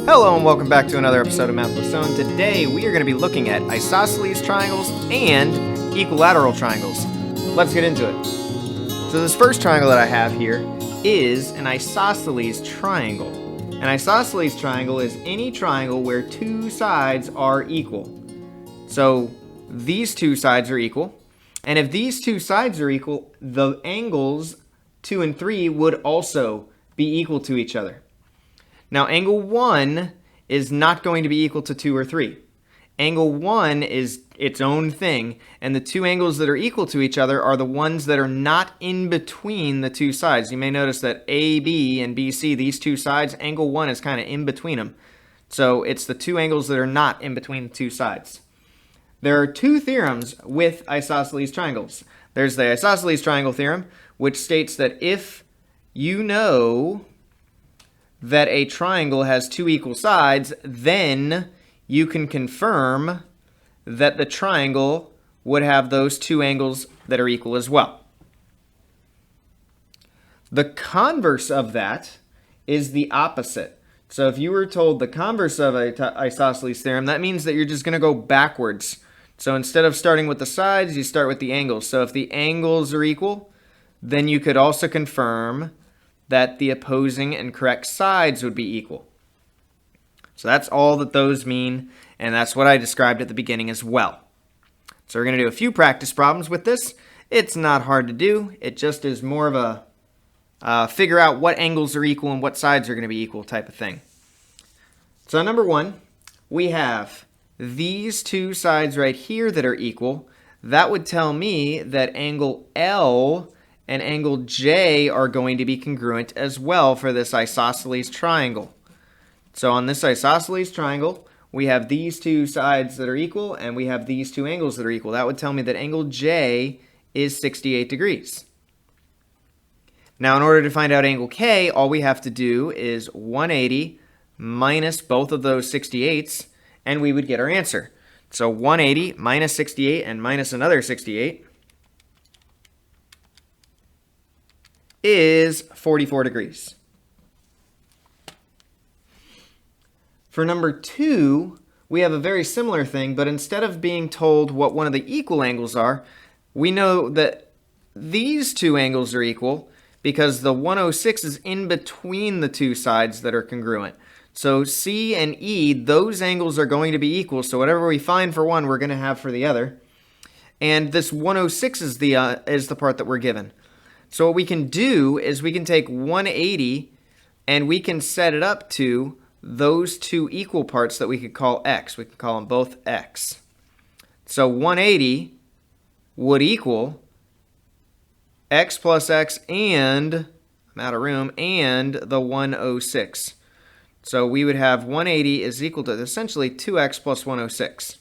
Hello and welcome back to another episode of Math with Stone. Today we are going to be looking at isosceles triangles and equilateral triangles. Let's get into it. So this first triangle that I have here is an isosceles triangle. An isosceles triangle is any triangle where two sides are equal. So these two sides are equal. And if these two sides are equal, the angles 2 and 3 would also be equal to each other. Now, angle 1 is not going to be equal to 2 or 3. Angle 1 is its own thing, and the two angles that are equal to each other are the ones that are not in between the two sides. You may notice that AB and BC, these two sides, angle 1 is kind of in between them. So it's the two angles that are not in between the two sides. There are two theorems with isosceles triangles. There's the isosceles triangle theorem, which states that if you know that a triangle has two equal sides, then you can confirm that the triangle would have those two angles that are equal as well. The converse of that is the opposite. So if you were told the converse of an isosceles theorem, that means that you're just going to go backwards. So instead of starting with the sides, you start with the angles. So if the angles are equal, then you could also confirm that the opposing and correct sides would be equal. So that's all that those mean, and that's what I described at the beginning as well. So we're going to do a few practice problems with this. It's not hard to do. It just is more of a figure out what angles are equal and what sides are going to be equal type of thing. So number 1, we have these two sides right here that are equal. That would tell me that angle L and angle J are going to be congruent as well for this isosceles triangle. So on this isosceles triangle, we have these two sides that are equal, and we have these two angles that are equal. That would tell me that angle J is 68 degrees. Now, in order to find out angle K, all we have to do is 180 minus both of those 68s, and we would get our answer. So 180 minus 68 and minus another 68 is 44 degrees. For number 2, we have a very similar thing, but instead of being told what one of the equal angles are, we know that these two angles are equal because the 106 is in between the two sides that are congruent. So C and E, those angles are going to be equal, so whatever we find for one, we're going to have for the other. And this 106 is the part that we're given. So what we can do is we can take 180 and we can set it up to those two equal parts that we could call x. We can call them both x. So 180 would equal x plus x and, I'm out of room, and the 106. So we would have 180 is equal to essentially 2x plus 106.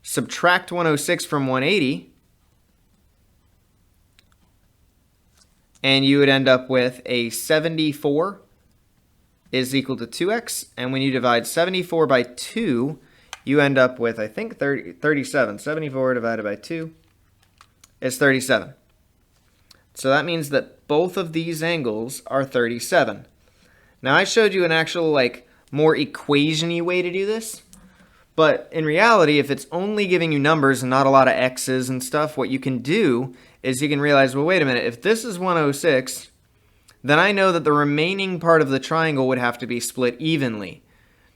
Subtract 106 from 180, and you would end up with a 74 is equal to 2x. And when you divide 74 by 2, you end up with, I think, 37. 74 divided by 2 is 37. So that means that both of these angles are 37. Now, I showed you an actual, more equation-y way to do this. But in reality, if it's only giving you numbers and not a lot of x's and stuff, what you can do is you can realize, well, wait a minute, if this is 106, then I know that the remaining part of the triangle would have to be split evenly.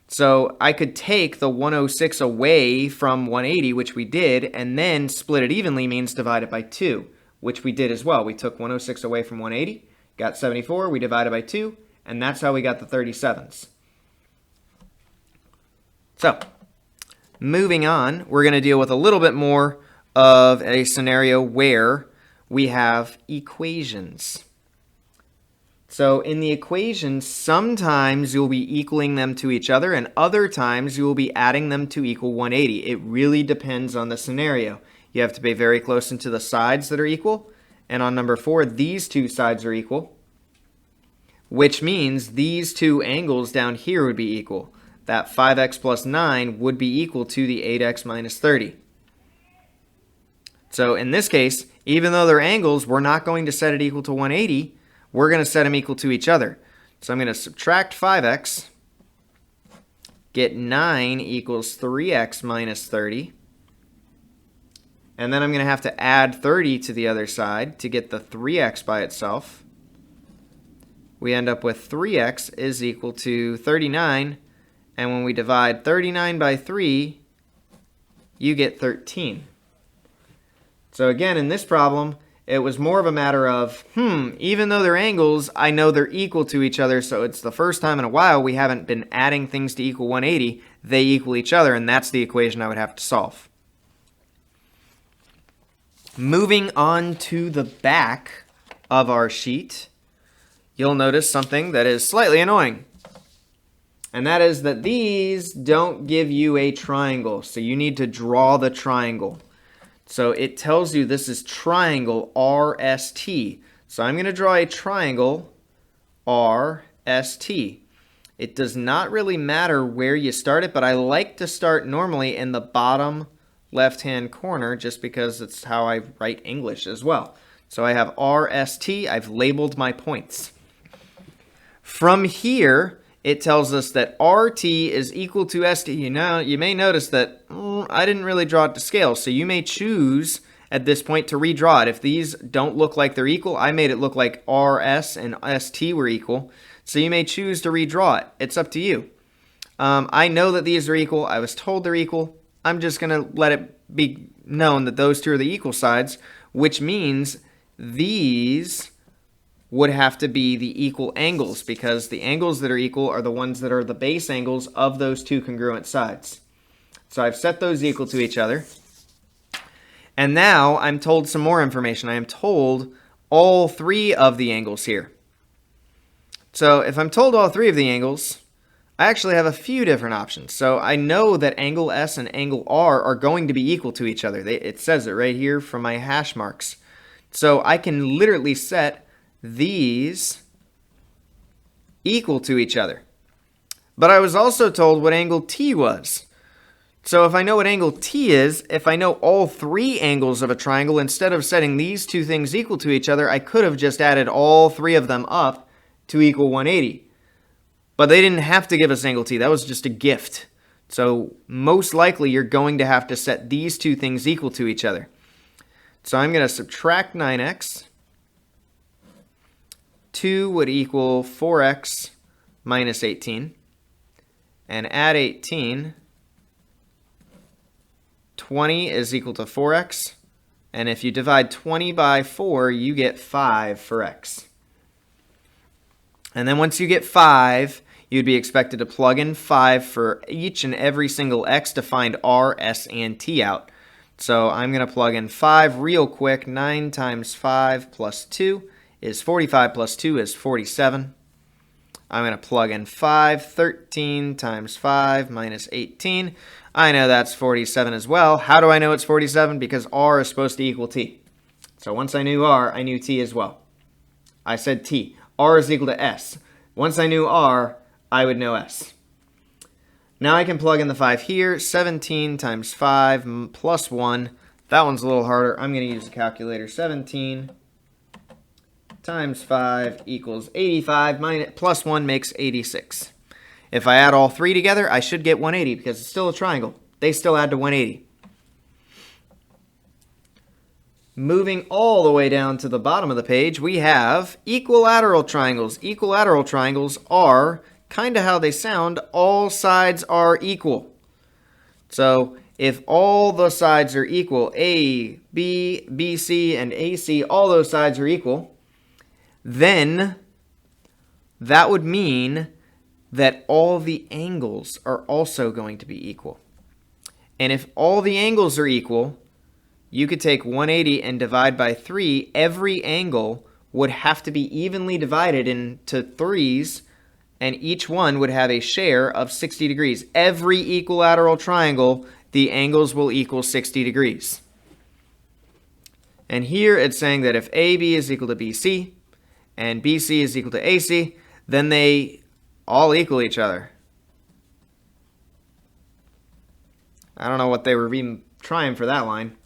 So I could take the 106 away from 180, which we did, and then split it evenly means divide it by 2, which we did as well. We took 106 away from 180, got 74, we divided by 2, and that's how we got the 37s. So, moving on, we're going to deal with a little bit more of a scenario where we have equations. So in the equations, sometimes you'll be equaling them to each other, and other times you will be adding them to equal 180. It really depends on the scenario. You have to pay very close into the sides that are equal, and on number 4, these two sides are equal, which means these two angles down here would be equal. That 5x plus 9 would be equal to the 8x minus 30. So in this case, even though they're angles, we're not going to set it equal to 180. We're going to set them equal to each other. So I'm going to subtract 5x, get 9 equals 3x minus 30. And then I'm going to have to add 30 to the other side to get the 3x by itself. We end up with 3x is equal to 39. And when we divide 39 by 3, you get 13. So again, in this problem, it was more of a matter of, even though they're angles, I know they're equal to each other, so it's the first time in a while we haven't been adding things to equal 180. They equal each other, and that's the equation I would have to solve. Moving on to the back of our sheet, you'll notice something that is slightly annoying. And that is that these don't give you a triangle, so you need to draw the triangle. So it tells you this is triangle RST. So I'm going to draw a triangle RST. It does not really matter where you start it, but I like to start normally in the bottom left-hand corner just because it's how I write English as well. So I have RST. I've labeled my points. From here, it tells us that RT is equal to ST. You may notice that I didn't really draw it to scale, so you may choose at this point to redraw it. If these don't look like they're equal, I made it look like RS and ST were equal, so you may choose to redraw it. It's up to you. I know that these are equal. I was told they're equal. I'm just going to let it be known that those two are the equal sides, which means these would have to be the equal angles, because the angles that are equal are the ones that are the base angles of those two congruent sides. So I've set those equal to each other. And now I'm told some more information. I am told all three of the angles here. So if I'm told all three of the angles, I actually have a few different options. So I know that angle S and angle R are going to be equal to each other. It says it right here from my hash marks. So I can literally set these equal to each other. But I was also told what angle T was. So if I know what angle T is, if I know all three angles of a triangle, instead of setting these two things equal to each other, I could have just added all three of them up to equal 180. But they didn't have to give us angle T. That was just a gift. So most likely you're going to have to set these two things equal to each other. So I'm going to subtract 9x. 2 would equal 4x minus 18. And add 18. 20 is equal to 4x. And if you divide 20 by 4, you get 5 for x. And then once you get 5, you'd be expected to plug in 5 for each and every single x to find r, s, and t out. So I'm going to plug in 5 real quick. 9 times 5 plus 2 is 45 plus 2 is 47. I'm going to plug in 5. 13 times 5 minus 18. I know that's 47 as well. How do I know it's 47? Because r is supposed to equal t. So once I knew r, I knew t as well. I said t. R is equal to s. Once I knew r, I would know s. Now I can plug in the 5 here. 17 times 5 plus 1. That one's a little harder. I'm going to use a calculator. 17 times 5 equals 85. Plus 1 makes 86. If I add all three together, I should get 180 because it's still a triangle. They still add to 180. Moving all the way down to the bottom of the page, we have equilateral triangles. Equilateral triangles are kind of how they sound. All sides are equal. So if all the sides are equal, A, B, BC, and AC, all those sides are equal, then that would mean that all the angles are also going to be equal. And if all the angles are equal, you could take 180 and divide by 3. Every angle would have to be evenly divided into threes, and each one would have a share of 60 degrees. Every equilateral triangle, the angles will equal 60 degrees. And here it's saying that if AB is equal to BC and BC is equal to AC, then they all equal each other. I don't know what they were even trying for that line.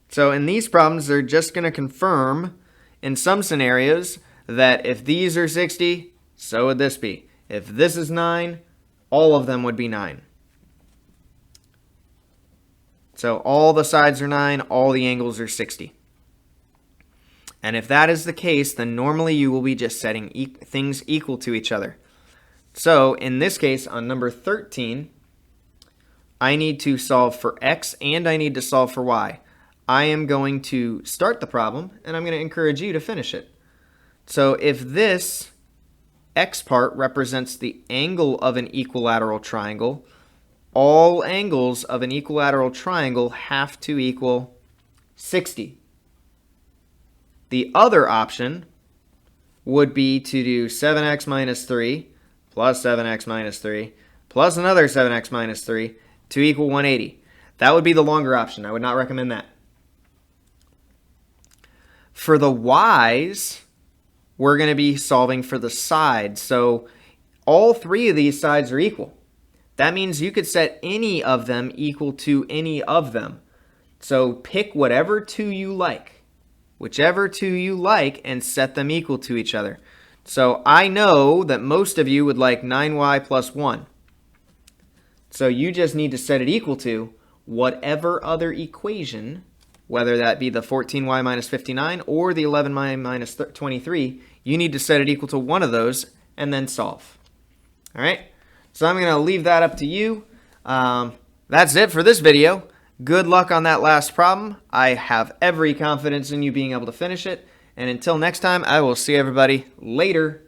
So in these problems, they're just going to confirm in some scenarios that if these are 60, so would this be. If this is 9, all of them would be 9. So all the sides are 9, all the angles are 60. And if that is the case, then normally you will be just setting things equal to each other. So in this case, on number 13, I need to solve for x and I need to solve for y. I am going to start the problem, and I'm going to encourage you to finish it. So if this x part represents the angle of an equilateral triangle, all angles of an equilateral triangle have to equal 60. The other option would be to do 7x minus 3 plus 7x minus 3 plus another 7x minus 3 to equal 180. That would be the longer option. I would not recommend that. For the y's, we're going to be solving for the sides. So all three of these sides are equal. That means you could set any of them equal to any of them. So pick whatever two you like, whichever two you like, and set them equal to each other. So I know that most of you would like 9y plus 1. So you just need to set it equal to whatever other equation, whether that be the 14y minus 59 or the 11y minus 23, you need to set it equal to one of those and then solve. All right? So I'm going to leave that up to you. That's it for this video. Good luck on that last problem. I have every confidence in you being able to finish it. And until next time, I will see everybody later.